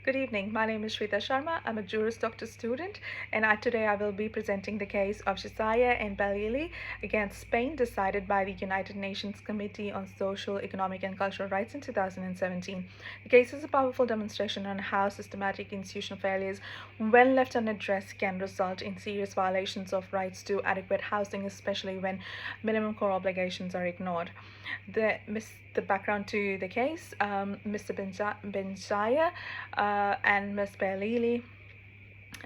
Good evening. My name is Shrita Sharma. I'm a Juris Doctor student, and today I will be presenting the case of Djazia and Bellili against Spain, decided by the United Nations Committee on Social, Economic, and Cultural Rights in 2017. The case is a powerful demonstration on how systematic institutional failures, when left unaddressed, can result in serious violations of rights to adequate housing, especially when minimum core obligations are ignored. The background to the case: Mr. Benzaya and Miss Bellili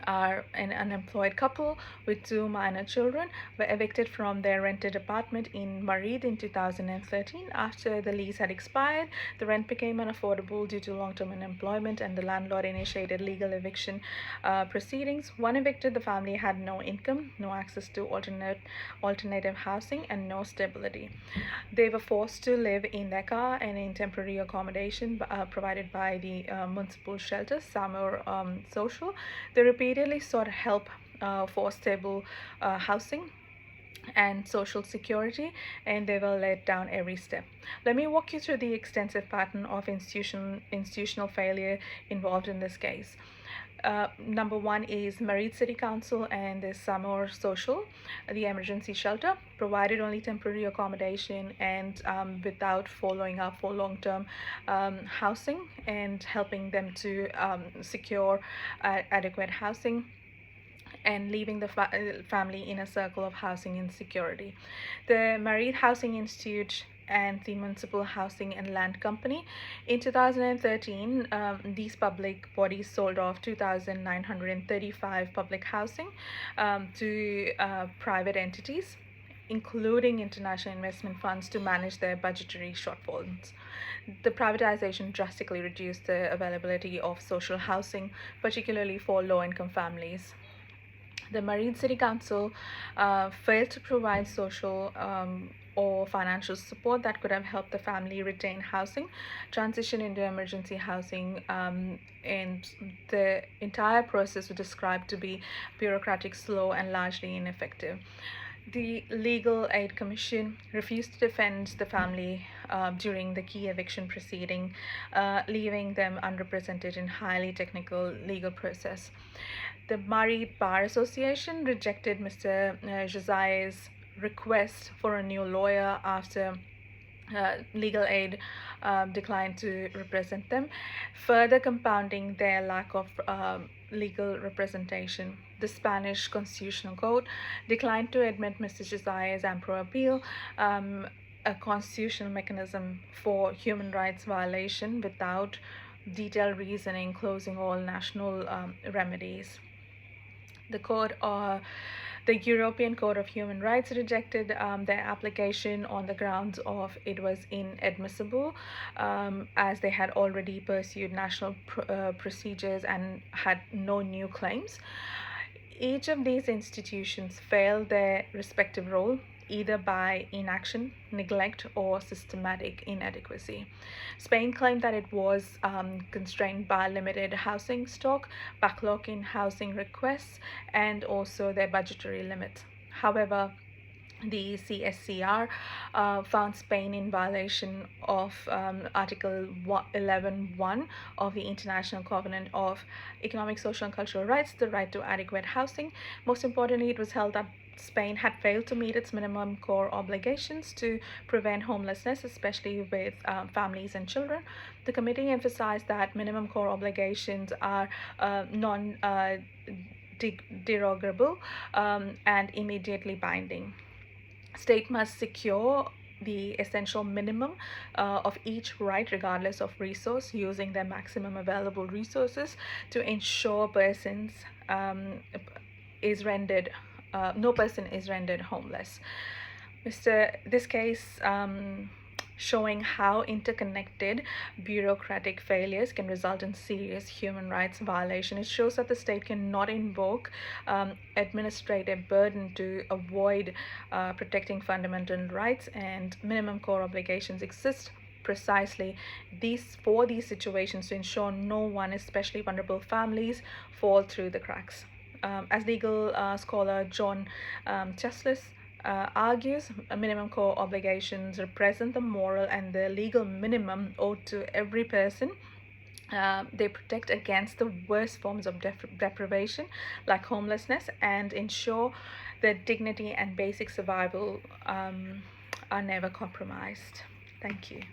are an unemployed couple with two minor children, were evicted from their rented apartment in Madrid in 2013. After the lease had expired, the rent became unaffordable due to long-term unemployment, and the landlord initiated legal eviction proceedings. One evicted, the family had no income, no access to alternative housing, and no stability. They were forced to live in their car and in temporary accommodation provided by the municipal shelter, Samur Social. They repeatedly sought help for stable housing and social security, and they were let down every step. Let me walk you through the extensive pattern of institutional failure involved in this case. Number one is Madrid City Council and the Samur Social, the emergency shelter, provided only temporary accommodation and without following up for long-term housing and helping them to secure adequate housing and leaving the family in a circle of housing insecurity. The Married Housing Institute and the Municipal Housing and Land Company. In 2013, these public bodies sold off 2,935 public housing to private entities, including international investment funds, to manage their budgetary shortfalls. The privatization drastically reduced the availability of social housing, particularly for low-income families. The Marine City Council failed to provide social or financial support that could have helped the family retain housing, transition into emergency housing, and the entire process was described to be bureaucratic, slow, and largely ineffective. The Legal Aid Commission refused to defend the family during the key eviction proceeding, leaving them unrepresented in highly technical legal process. The Married Bar Association rejected Mr. Jazia's request for a new lawyer after legal aid declined to represent them, further compounding their lack of legal representation. The Spanish Constitutional Court declined to admit Mr. Jazia's ample appeal, a constitutional mechanism for human rights violation without detailed reasoning, closing all national remedies. The European Court of Human Rights rejected their application on the grounds of it was inadmissible, as they had already pursued national procedures and had no new claims. Each of these institutions failed their respective role, either by inaction, neglect, or systematic inadequacy. Spain claimed that it was constrained by limited housing stock, backlog in housing requests, and also their budgetary limits. However, the CESCR found Spain in violation of Article 11.1 of the International Covenant of Economic, Social, and Cultural Rights, the right to adequate housing. Most importantly, it was held that Spain had failed to meet its minimum core obligations to prevent homelessness, especially with families and children. The committee emphasized that minimum core obligations are non-derogable and immediately binding. State must secure the essential minimum of each right, regardless of resource, using their maximum available resources to ensure no person is rendered homeless. This case showing how interconnected bureaucratic failures can result in serious human rights violation. It shows that the state cannot invoke administrative burden to avoid protecting fundamental rights, and minimum core obligations exist precisely for these situations to ensure no one, especially vulnerable families, fall through the cracks. As legal scholar John Cheslis argues, minimum core obligations represent the moral and the legal minimum owed to every person They protect against the worst forms of deprivation like homelessness, and ensure that dignity and basic survival are never compromised. Thank you.